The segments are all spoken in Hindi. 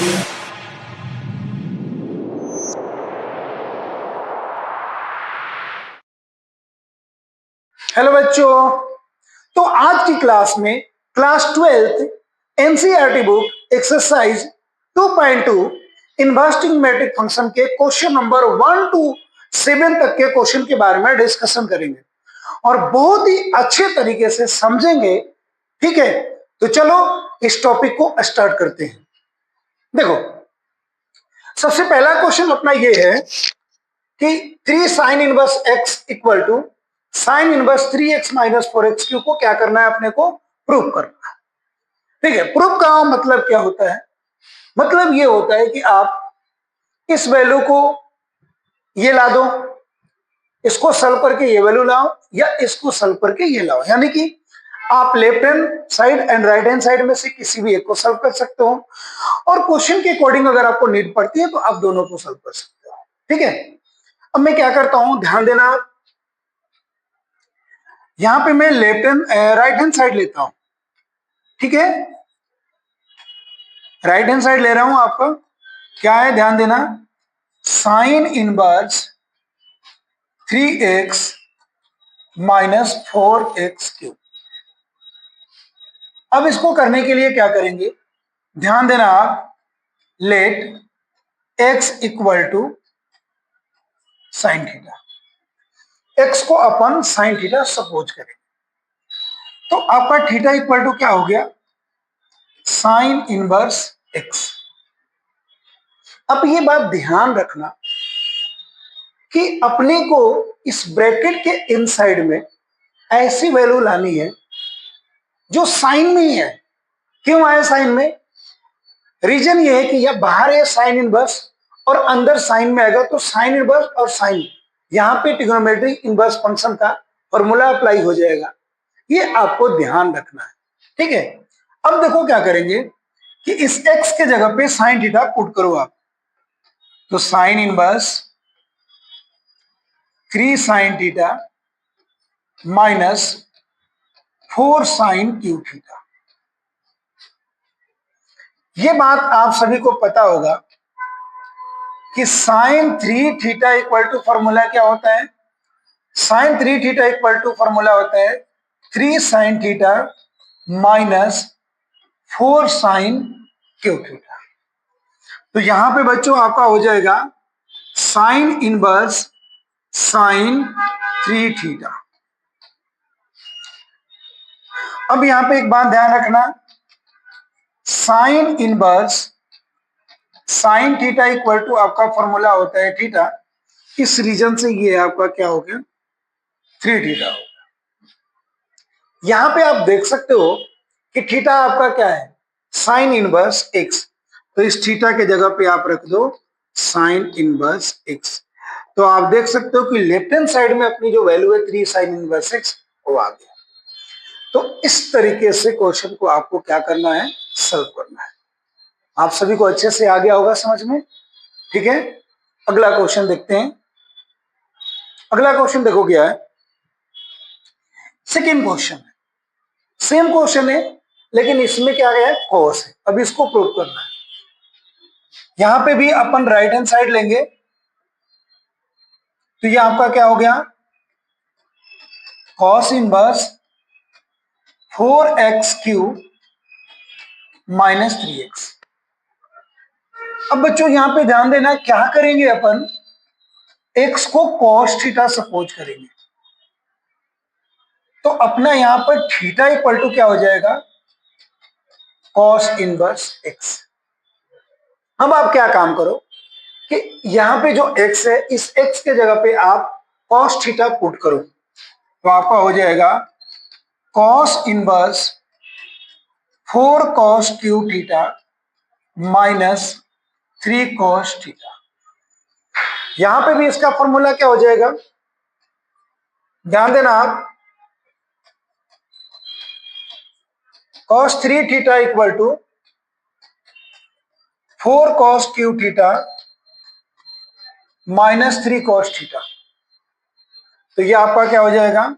हेलो बच्चों, तो आज की क्लास में class 12th NCERT book exercise 2.2 inverse trigonometric function के क्वेश्चन नंबर 1 to 7 तक के क्वेश्चन के बारे में डिस्कशन करेंगे और बहुत ही अच्छे तरीके से समझेंगे। ठीक है, तो चलो इस टॉपिक को स्टार्ट करते हैं। देखो, सबसे पहला क्वेश्चन अपना ये है कि 3 sine inverse x equal to sine inverse 3x minus 4x को क्या करना है, अपने को प्रूव करना है। ठीक है, प्रूव का मतलब क्या होता है? मतलब ये होता है कि आप इस वैल्यू को ये ला दो, इसको सॉल्व करके ये वैल्यू लाओ, या इसको सॉल्व करके ये लाओ, यानी कि आप left hand side and right hand side में से किसी भी एक को सॉल्व कर सकते हो, और क्वेश्चन के अकॉर्डिंग अगर आपको नीड पड़ती है तो आप दोनों को सॉल्व कर सकते हो। ठीक है, अब मैं क्या करता हूं, ध्यान देना, यहां पे मैं left hand right hand side लेता हूं। ठीक है, राइट हैंड साइड ले रहा हूं, आपका क्या है ध्यान देना, sign inverse 3x minus 4x cube. अब इसको करने के लिए क्या करेंगे, ध्यान देना आप, let x equal to sine theta, x को अपन साइन थीटा सपोज करें, तो आपका थीटा इक्वल टू क्या हो गया, साइन इनवर्स x। अब ये बात ध्यान रखना कि अपने को इस ब्रैकेट के इनसाइड में ऐसी वैल्यू लानी है जो साइन में ही है। क्यों आए साइन में? रीजन ये है कि यह बाहर है साइन इनवर्स और अंदर साइन में आएगा, तो साइन इनवर्स और साइन, यहां पे ट्रिग्नोमेट्रिक इनवर्स फंक्शन का फॉर्मूला अप्लाई हो जाएगा। ये आपको ध्यान रखना है। ठीक है, अब देखो क्या करेंगे कि इस x के जगह पे साइन थीटा पुट करो आप, तो sine inverse 3 sine theta minus 4 sine cube theta. ये बात आप सभी को पता होगा कि sine 3 theta equal to formula क्या होता है, sine 3 theta equal to formula होता है 3 sine theta minus 4 sine cube theta. तो यहां पे बच्चों आपका हो जाएगा साइन इनवर्स साइन 3 थीटा। अब यहां पे एक बात ध्यान रखना, sine inverse sine theta equal to आपका फॉर्मूला होता है थीटा, इस रीजन से ये आपका क्या हो गया, 3 थीटा हो गया। यहां पे आप देख सकते हो कि थीटा आपका क्या है, साइन इनवर्स एक्स, तो इस थीटा के जगह पे आप रख दो साइन इनवर्स एक्स। तो आप देख सकते हो कि लेफ्ट हैंड साइड में अपनी जो वैल्यू है 3 साइन इनवर्स एक्स वो आ गया। तो इस तरीके से क्वेश्चन को आपको क्या करना है, सॉल्व करना है। आप सभी को अच्छे से आ गया होगा समझ में। ठीक है, अगला क्वेश्चन देखते हैं। अगला क्वेश्चन देखो क्या है, सेकेंड क्वेश्चन है, सेम क्वेश्चन है लेकिन इसमें क्या है, कॉस है। अब इसको प्रूव करना है। यहां पे भी अपन राइट हैंड साइड लेंगे, तो ये आपका क्या हो गया, cos inverse 4x³ minus 3x। अब बच्चों यहां पे ध्यान देना, क्या करेंगे अपन, x को cos थीटा सपोज करेंगे, तो अपना यहां पर थीटा इक्वल टू क्या हो जाएगा, cos इनवर्स x। अब आप क्या काम करो कि यहां पे जो x है, इस x के जगह पे आप cos थीटा पुट करो, तो आपका हो जाएगा cos inverse 4 cos cube theta minus 3 cos theta. यहां पे भी इसका फॉर्मूला क्या हो जाएगा, ध्यान देना आप, cos 3 theta equal to 4 cos cube theta minus 3 cos theta. तो ये आपका क्या हो जाएगा,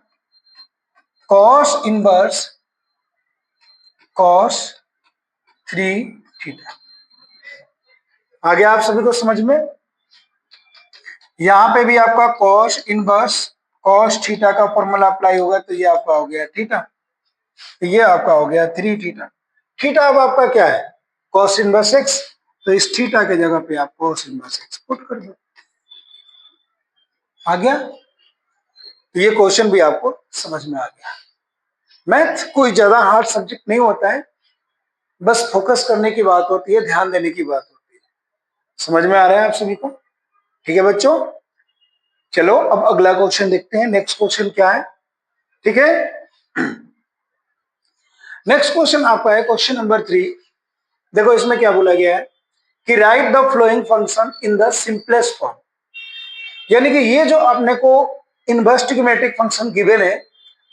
cos इनवर्स cos 3 थीटा। आ गया आप सभी को समझ में? यहाँ पे भी आपका कॉस इनवर्स कॉस थीटा का फॉर्मूला अप्लाई होगा, तो ये आपका हो गया थीटा, तो ये आपका हो गया 3 थीटा। थीटा अब आपका क्या है? कॉस इनवर्स एक्स, तो इस थीटा के जगह पे आप कॉस इनवर्स एक्स पुट कर दो। आ गया? तो ये क्वेश्चन भी आपको समझ में आ गया। मैथ कोई ज्यादा हार्ड सब्जेक्ट नहीं होता है, बस फोकस करने की बात होती है, ध्यान देने की बात होती है। समझ में आ रहा है आप सभी को? ठीक है बच्चों, चलो अब अगला क्वेश्चन देखते हैं। नेक्स्ट क्वेश्चन क्या है? ठीक है, नेक्स्ट क्वेश्चन आपका है क्वेश्चन नंबर 3। देखो इसमें क्या बोला गया है कि right the flowing function in the simplest form, यानी कि ये जो आपने को इनवर्स ट्रिग्मेटिक फंक्शन गिवन है,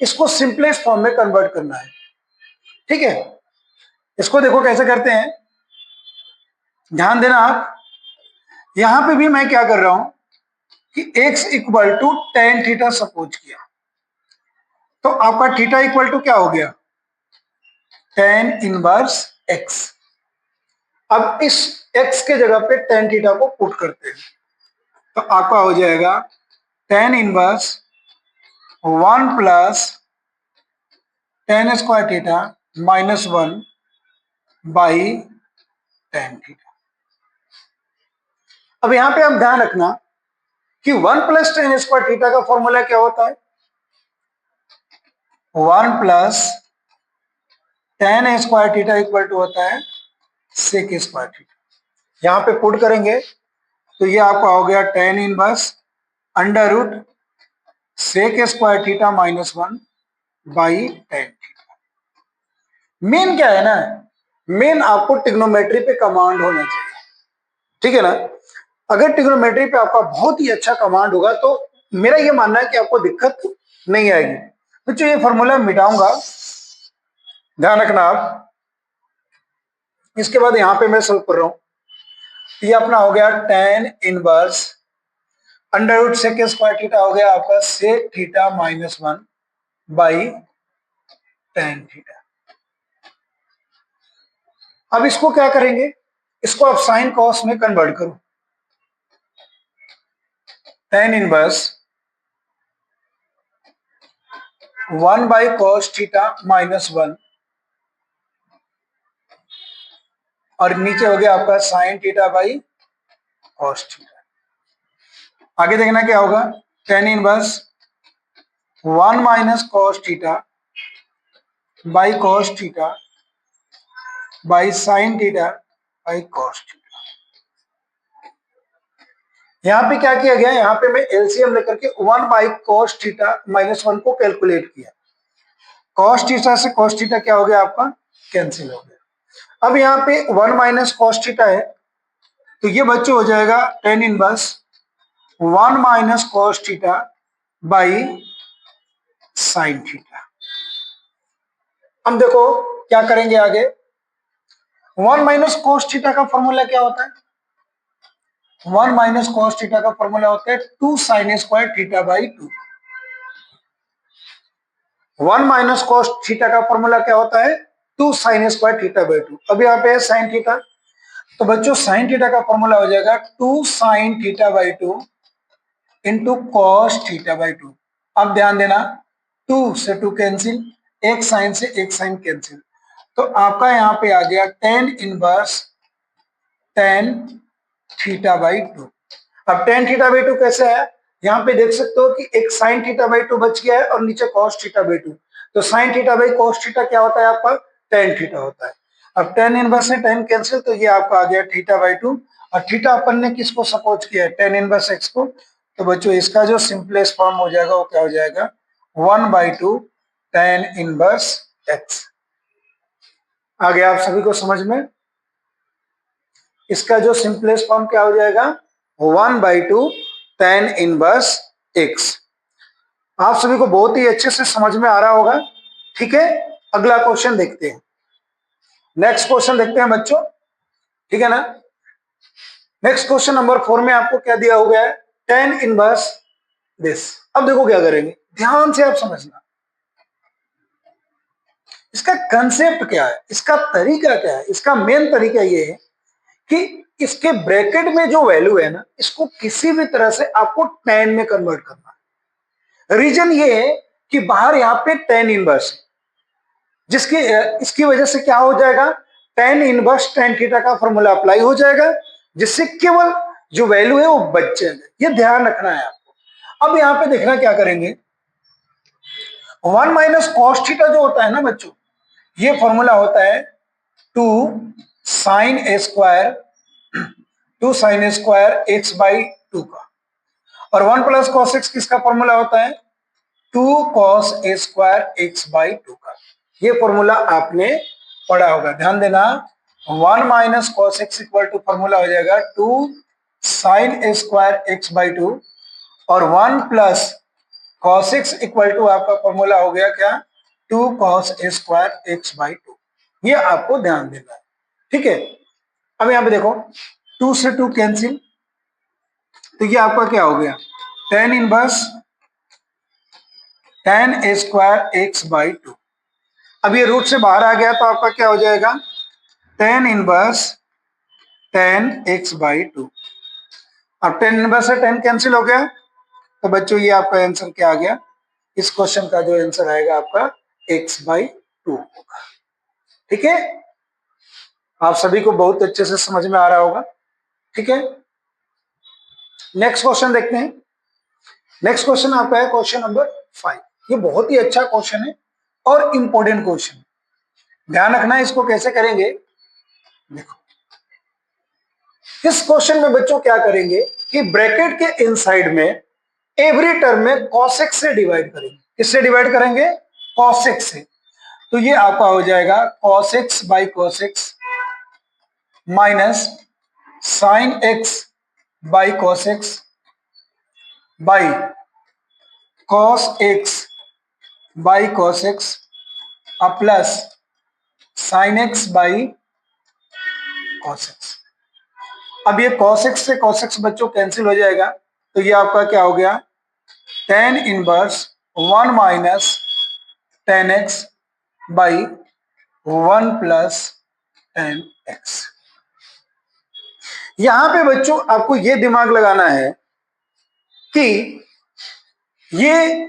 इसको सिंपलेस्ट फॉर्म में कन्वर्ट करना है। ठीक है, इसको देखो कैसे करते हैं, ध्यान देना आप। यहां पे भी मैं क्या कर रहा हूं कि x equal to tan theta suppose किया, तो आपका थीटा इक्वल टू क्या हो गया? Tan inverse x। अब इस x के जगह पे टेन थीटा को पुट करते हैं, तो आपका हो जाएगा tan inverse 1 plus tan square theta minus 1 by tan theta. अब यहां पे हम ध्यान रखना कि 1 प्लस टेन स्क्वायर थीटा का फॉर्मूला क्या होता है? 1 plus tan square theta equal to होता है सेक स्क्वायर थीटा। यहां पे पुट करेंगे तो ये आपका हो गया tan inverse under root sec square theta minus 1 by tan theta. Main क्या है ना, मेन आपको ट्रिग्नोमेट्री पे कमांड होना चाहिए। ठीक है ना? अगर ट्रिग्नोमेट्री पे आपका बहुत ही अच्छा कमांड होगा तो मेरा ये मानना है कि आपको दिक्कत नहीं आएगी। तो ये फॉर्मूला मिटाऊंगा, ध्यान रखना आप। इसके बाद यहां पे मैं सॉल्व कर रहा हूं, ये अपना हो गया tan inverse under root sec square theta हो गया आपका sec theta minus 1 by tan theta. अब इसको क्या करेंगे, इसको आप साइन कॉस में कन्वर्ट करो। Tan inverse 1 by cos theta minus 1 और नीचे हो गया आपका sine theta by cos theta. आगे देखना क्या होगा, tan inverse 1 minus cos theta by cos theta by sine theta by cos theta. यहां पे क्या किया गया, यहां पे मैं एलसीएम लेकर के 1 बाई कॉस थीटा माइनस 1 को कैलकुलेट किया। कॉस थीटा से कॉस थीटा क्या हो गया आपका, कैंसिल हो गया। अब यहाँ पे 1 माइनस कॉस थीटा है, तो ये बच्चे हो जाएगा tan inverse 1 minus cos theta by sine theta. हम देखो क्या करेंगे आगे, 1 माइनस कॉस थीटा का फॉर्मूला क्या होता है? 1 माइनस कॉस थीटा का फॉर्मूला होता है 2 sine square theta by 2। 1 minus cos theta का फॉर्मूला क्या होता है? 2 साइन स्क्वायर थीटा बाई 2। अब यहाँ पे है साइन थीटा, तो बच्चों साइन थीटा का फॉर्मूला हो जाएगा 2 sign theta by 2 into cos theta by 2। अब ध्यान देना, 2 से 2 कैंसिल, एक साइन से एक साइन कैंसिल, तो आपका यहाँ पे आ गया tan inverse tan theta by 2। अब टेन थीटा बाई 2 कैसे है, यहाँ पे देख सकते हो कि एक साइन थीटा बाई 2 बच गया है और नीचे कॉस थीटा बाई 2। तो sign theta by cos theta क्या होता है आपका, टेन थीटा होता है। अब टेन इनवर्स से टेन कैंसिल, तो ये आपका आ गया थीटा बाई 2। और थीटा अपन ने किसको सपोज किया है, टेन इनवर्स एक्स को। तो बच्चों इसका जो सिंपलेस्ट फॉर्म हो जाएगा वो क्या हो जाएगा, 1/2 टेन इनवर्स एक्स। आ गया आप सभी को समझ में? इसका जो सिंपलेस्ट फॉर्म क्या हो जाएगा, 1/2 टेन इनवर्स एक्स। आप सभी को बहुत ही अच्छे से समझ में आ रहा होगा। ठीक है, अगला क्वेश्चन देखते हैं। नेक्स्ट क्वेश्चन देखते हैं बच्चों, ठीक है ना? नेक्स्ट क्वेश्चन नंबर 4 में आपको क्या दिया हो गया है, टेन इनवर्स दिस। अब देखो क्या करेंगे, ध्यान से आप समझना। इसका कंसेप्ट क्या है, इसका तरीका क्या है, इसका मेन तरीका ये है कि इसके ब्रैकेट में जो वैल्यू है ना, इसको किसी भी तरह से आपको tan में कन्वर्ट करना है। रीजन ये है कि बाहर यहाँ पे tan इनवर्स है, जिसकी इसकी वजह से क्या हो जाएगा, tan इनवर्स tan थीटा का फॉर्मूला अप्लाई हो जाएगा, जिससे केवल जो वैल्यू है वो बच जाएगा। ये ध्यान रखना है आपको। अब यहाँ पे देखना क्या करेंगे, 1 माइनस कॉस थीटा जो होता है ना बच्चों, ये फॉर्मूला होता है 2 sine a square 2 sine square x by 2 का, और 1 प्लस कॉस एक्स किसका फॉर्मूला होता है, 2 cos a square x by 2 का। ये फॉर्मूला आपने पढ़ा होगा, ध्यान देना। 1 minus cos x equal to formula हो जाएगा 2 sine a square x by 2, और 1 plus cos x equal to आपका फॉर्मूला हो गया क्या, 2 cos a square x by 2। ये आपको ध्यान देना है, ठीक है। अब यहां पे देखो 2 से 2 कैंसिल, तो ये आपका क्या हो गया, tan inverse tan A square x by 2। अब ये रूट से बाहर आ गया तो आपका क्या हो जाएगा, tan inverse tan x by 2। अब tan इनवर्स से tan कैंसिल हो गया, तो बच्चों ये आपका आंसर क्या आ गया, इस क्वेश्चन का जो आंसर आएगा आपका x बाई 2 होगा, ठीक है। आप सभी को बहुत अच्छे से समझ में आ रहा होगा, ठीक है। नेक्स्ट क्वेश्चन देखते हैं। नेक्स्ट क्वेश्चन आपका है क्वेश्चन नंबर 5। ये बहुत ही अच्छा क्वेश्चन है और इंपॉर्टेंट क्वेश्चन, ध्यान रखना है इसको कैसे करेंगे। देखो इस क्वेश्चन में बच्चों क्या करेंगे कि ब्रैकेट के इनसाइड में एवरी टर्म में cos x से डिवाइड करेंगे। किससे डिवाइड करेंगे, cos x से। तो ये आपका हो जाएगा cos x by cos x minus sine x by cos x by cos x by cos x plus sine x by cos x। अब ये cos x से cos x बच्चों कैंसिल हो जाएगा, तो ये आपका क्या हो गया, tan inverse 1 minus tan x by 1 plus tan x। यहां पे बच्चों आपको ये दिमाग लगाना है कि ये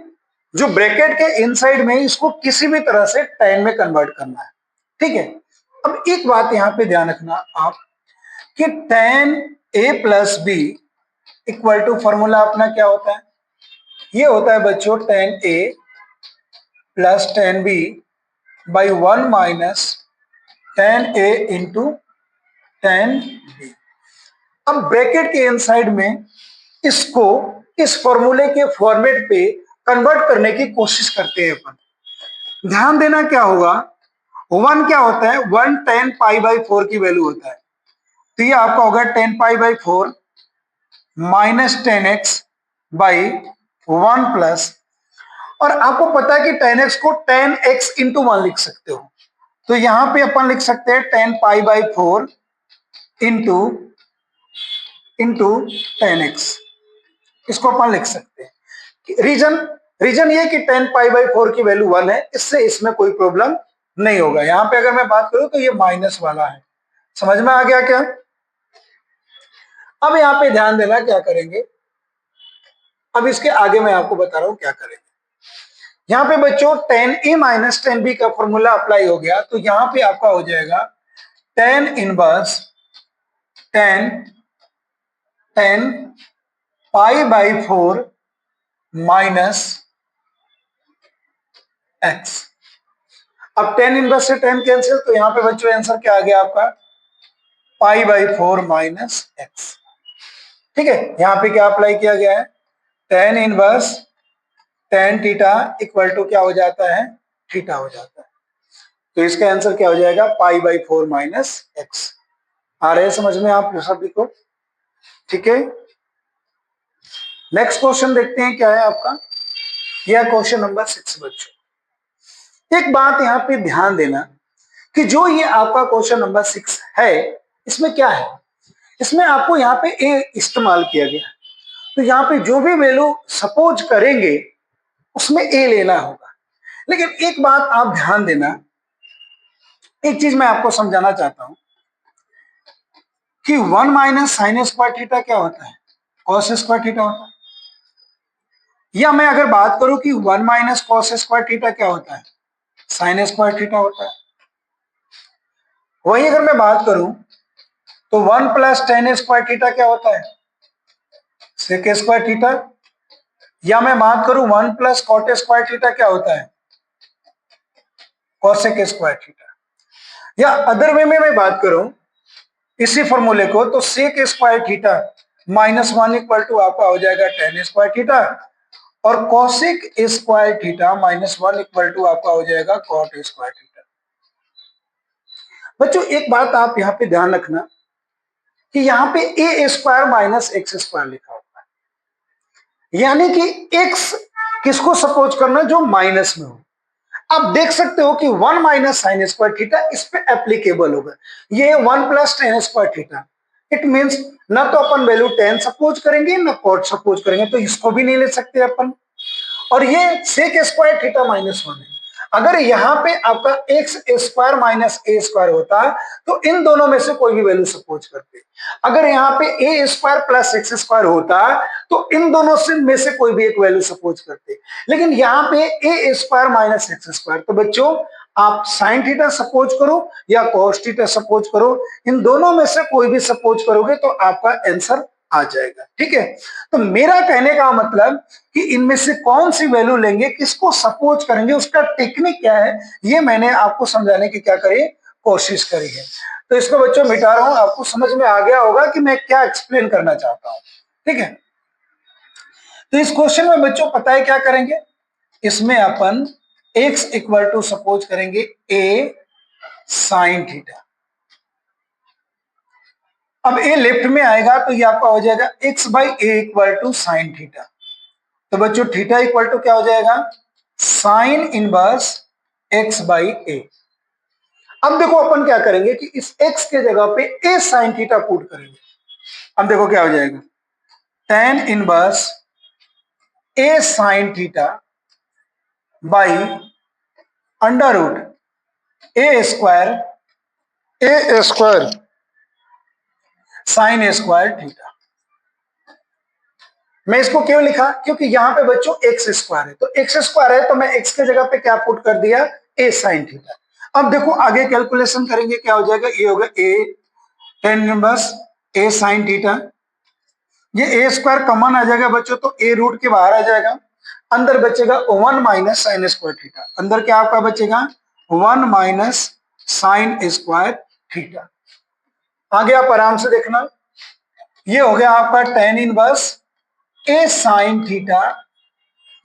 जो ब्रैकेट के इनसाइड में इसको किसी भी तरह से tan में कन्वर्ट करना है, ठीक है। अब एक बात यहां पे ध्यान रखना आप कि tan a plus b equal to formula अपना क्या होता है, ये होता है बच्चों tan a plus tan b by 1 minus tan a into tan b। अब ब्रैकेट के इनसाइड में इसको इस फॉर्मूले के फॉर्मेट पे कन्वर्ट करने की कोशिश करते हैं अपन। ध्यान देना क्या होगा, 1 क्या होता है, 1 tan पाई बाई 4 की वैल्यू होता है, तो ये आपका होगा tan pi by 4 minus tan x by 1 plus, और आपको पता है कि tan x को tan x इंटू 1 लिख सकते हो, तो यहां पे अपन लिख सकते हैं tan pi by 4 into into tan x, इसको अपन लिख सकते हैं। रीजन रीजन ये कि tan पाई बाई 4 की वैल्यू 1 है, इससे इसमें कोई प्रॉब्लम नहीं होगा। यहां पे अगर मैं बात करूं तो ये माइनस वाला है, समझ में आ गया क्या। अब यहां पे ध्यान देना क्या करेंगे, अब इसके आगे मैं आपको बता रहा हूं क्या करेंगे। यहां पे बच्चों tan a minus tan b का फॉर्मूला अप्लाई हो गया, तो यहां पे आपका हो जाएगा tan inverse tan pi by 4 minus x। अब tan इनवर्स से tan कैंसिल, तो यहां पे बच्चों आंसर क्या आ गया आपका, पाई बाई 4 माइनस x, ठीक है। यहां पे क्या अप्लाई किया गया है, tan inverse tan theta equal to क्या हो जाता है, थीटा हो जाता है, तो इसका आंसर क्या हो जाएगा, पाई बाई 4 माइनस x। आ रहे हैं समझ में आप सभी को, ठीक है। नेक्स्ट क्वेश्चन देखते हैं क्या है आपका, यह क्वेश्चन नंबर 6 बच्चों। एक बात यहां पे ध्यान देना कि जो ये आपका क्वेश्चन नंबर 6 है, इसमें क्या है, इसमें आपको यहाँ पे ए इस्तेमाल किया गया है, तो यहाँ पे जो भी वैल्यू सपोज करेंगे उसमें ए लेना होगा। लेकिन एक बात आप ध्यान देना, एक चीज मैं आपको समझाना चाहता हूं कि 1 माइनस साइन स्क्वायर थीटा क्या होता है? कॉस स्क्वायर थीटा होता है। या मैं अगर बात करूं कि 1 माइनस कॉस स्क्वायर थीटा क्या होता है? साइन स्क्वायर थीटा होता है। वही अगर मैं बात करूं तो 1 प्लस टेन स्क्वायर थीटा क्या होता है? Sec square theta. या मैं बात करूं 1 प्लस कॉट स्क्वायर थीटा क्या होता है? Cosec square theta. या अदर वे में मैं बात करूं इसी फॉर्मूले को तो sec square theta minus 1 equal to आपका हो जाएगा टेन स्क्वायर थीटा और cosec square theta minus 1 equal to आपका हो जाएगा कॉट स्क्वायर थीटा। बच्चों एक बात आप यहाँ पे ध्यान रखना कि यहाँ पे ए स्क्वायर माइनस एक्स स्क्वायर लिखा होता है, यानी कि एक्स किसको सपोज करना? जो माइनस में हो। आप देख सकते हो कि 1 माइनस साइन स्क्वायर थीटा इस पे एप्लीकेबल होगा। ये 1 plus tan square theta, it means ना तो अपन वैल्यू 10 सपोज करेंगे ना कॉट सपोज करेंगे, तो इसको भी नहीं ले सकते अपन। और ये सेक स्क्वायर थीटा माइनस 1 है। अगर यहाँ पे आपका एक्स स्क्वायर माइनस ए स्क्वायर होता तो इन दोनों में से कोई भी वैल्यू सपोज करते। अगर यहाँ पे ए स्क्वायर प्लस एक्स स्क्वायर होता तो इन दोनों से में से कोई भी एक वैल्यू सपोज करते, लेकिन यहाँ पे ए स्क्वायर माइनस एक्स स्क्वायर। तो बच्चों आप साइन थीटा सपोज करो या कॉस थीटा सपोज करो, इन दोनों में से कोई भी सपोज करोगे तो आपका आंसर आ जाएगा। ठीक है, तो मेरा कहने का मतलब कि इनमें से कौन सी वैल्यू लेंगे, किसको सपोज करेंगे, उसका टेक्निक क्या है, ये मैंने आपको समझाने की क्या करी, कोशिश करी है। तो इसको बच्चों मिटा रहा हूं, आपको समझ में आ गया होगा कि मैं क्या एक्सप्लेन करना चाहता हूं। ठीक है, तो इस क्वेश्चन में बच्चों पता है क्या करेंगे, इसमें अपन x इक्वल टू सपोज करेंगे a साइन थीटा। अब a लेफ्ट में आएगा तो ये आपका हो जाएगा x by a equal to sine theta. तो बच्चों थीटा इक्वल टू क्या हो जाएगा? Sine inverse x by a. अब देखो अपन क्या करेंगे कि इस x के जगह पे a साइन थीटा पुट करेंगे। अब देखो क्या हो जाएगा, tan inverse a sine theta by under root a square sine square theta. मैं इसको क्यों लिखा? क्योंकि यहां पे बच्चों एक्स स्क्वायर है, तो एक्स स्क्वायर है तो मैं एक्स के जगह पे क्या पुट कर दिया? ए साइन थीटा। अब देखो आगे कैलकुलेशन करेंगे, क्या हो जाएगा? ये होगा ए टेन इनवर्स ए साइन थीटा। ये ए स्क्वायर कॉमन आ जाएगा बच्चों, तो ए रूट के बाहर आ जाएगा, अंदर बचेगा 1 माइनस साइन स्क्वायर थीटा। अंदर क्या आपका बचेगा? 1 माइनस साइन स्क्वायर थीटा। आगे आप आराम से देखना, ये हो गया आपका tan inverse A sign theta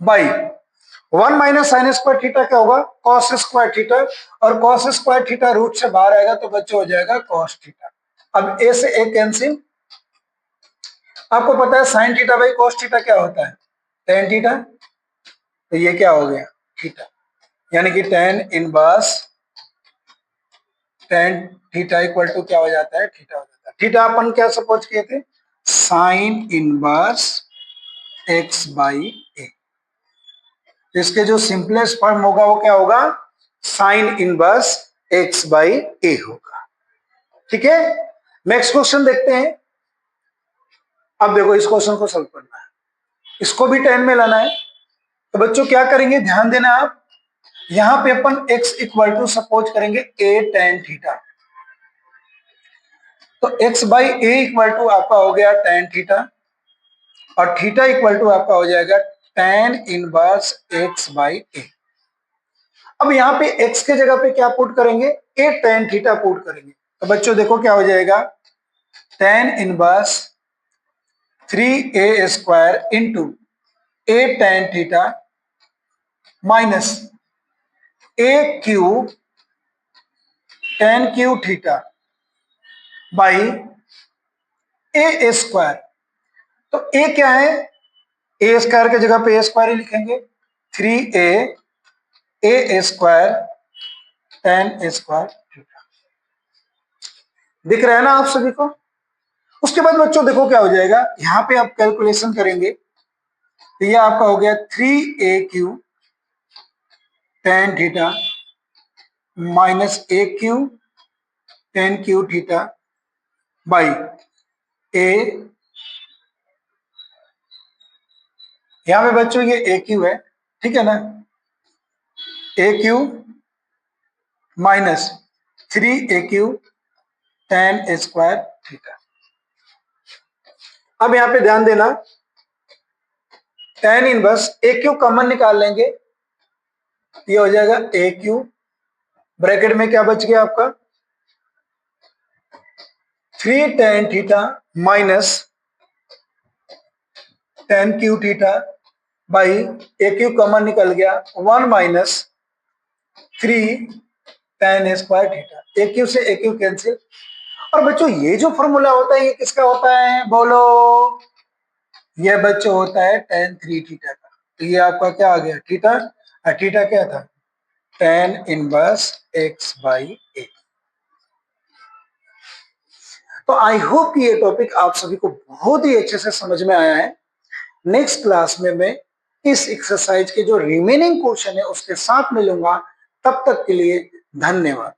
by 1 minus sign square theta क्या होगा? कॉस स्क्वायर थीटा, और कॉस स्क्वायर थीटा रूट से बाहर आएगा तो बच्चों हो जाएगा कॉस थीटा। अब ए से ए कैंसिल। आपको पता है sine theta by cos theta क्या होता है? Tan theta. तो ये क्या हो गया? थीटा, यानी कि tan inverse tan theta equal to क्या हो जाता है? थीटा हो जाता है। थीटा अपन क्या सपोज किए थे? साइन इनवर्स एक्स बाई ए। इसके जो सिंपलेस्ट फॉर्म होगा वो क्या होगा? साइन इनवर्स एक्स बाई ए होगा। ठीक है, नेक्स्ट क्वेश्चन देखते हैं। अब देखो इस क्वेश्चन को सॉल्व करना है, इसको भी 10 में लाना है। तो बच्चों क्या करेंगे, ध्यान देना आप, यहां पे अपन x इक्वल टू सपोज करेंगे a tan थीटा। तो x by a equal to आपका हो गया tan थीटा, और थीटा इक्वल टू आपका हो जाएगा tan inverse x by a. अब यहाँ पे x के जगह पे क्या पुट करेंगे? a tan थीटा पुट करेंगे। तो बच्चों देखो क्या हो जाएगा, tan inverse 3a square into a tan theta minus a cube tan cube theta by A square. तो a क्या है? ए स्क्वायर के जगह पे ए स्क्वायर ही लिखेंगे, 3a square tan square theta. दिख रहा है ना आप सभी को? उसके बाद बच्चों देखो क्या हो जाएगा, यहां पे आप कैलकुलेशन करेंगे तो ये आपका हो गया 3a cube tan theta minus a cube tan cube theta by a, यहां पे बच्चों ये ए क्यू है, ठीक है ना, a q minus 3 AQ tan square theta. अब यहां पे ध्यान देना, tan inverse a q common निकाल लेंगे, ये हो जाएगा ए क्यू, ब्रैकेट में क्या बच गया आपका 3 tan theta minus tan Q theta by A q common निकल गया 1 माइनस 3 tan स्क्वायर थीटा, ए क्यू से ए क्यू कैंसिल। और बच्चों ये जो फॉर्मूला होता है ये किसका होता है बोलो, ये बच्चों होता है tan 3 थीटा का। तो ये आपका क्या आ गया थीटा, थीटा क्या था tan इनवर्स x बाई ए। तो आई होप कि ये टॉपिक आप सभी को बहुत ही अच्छे से समझ में आया है। नेक्स्ट क्लास में मैं इस एक्सरसाइज के जो रिमेनिंग क्वेश्चन है उसके साथ मिलूंगा, तब तक के लिए धन्यवाद।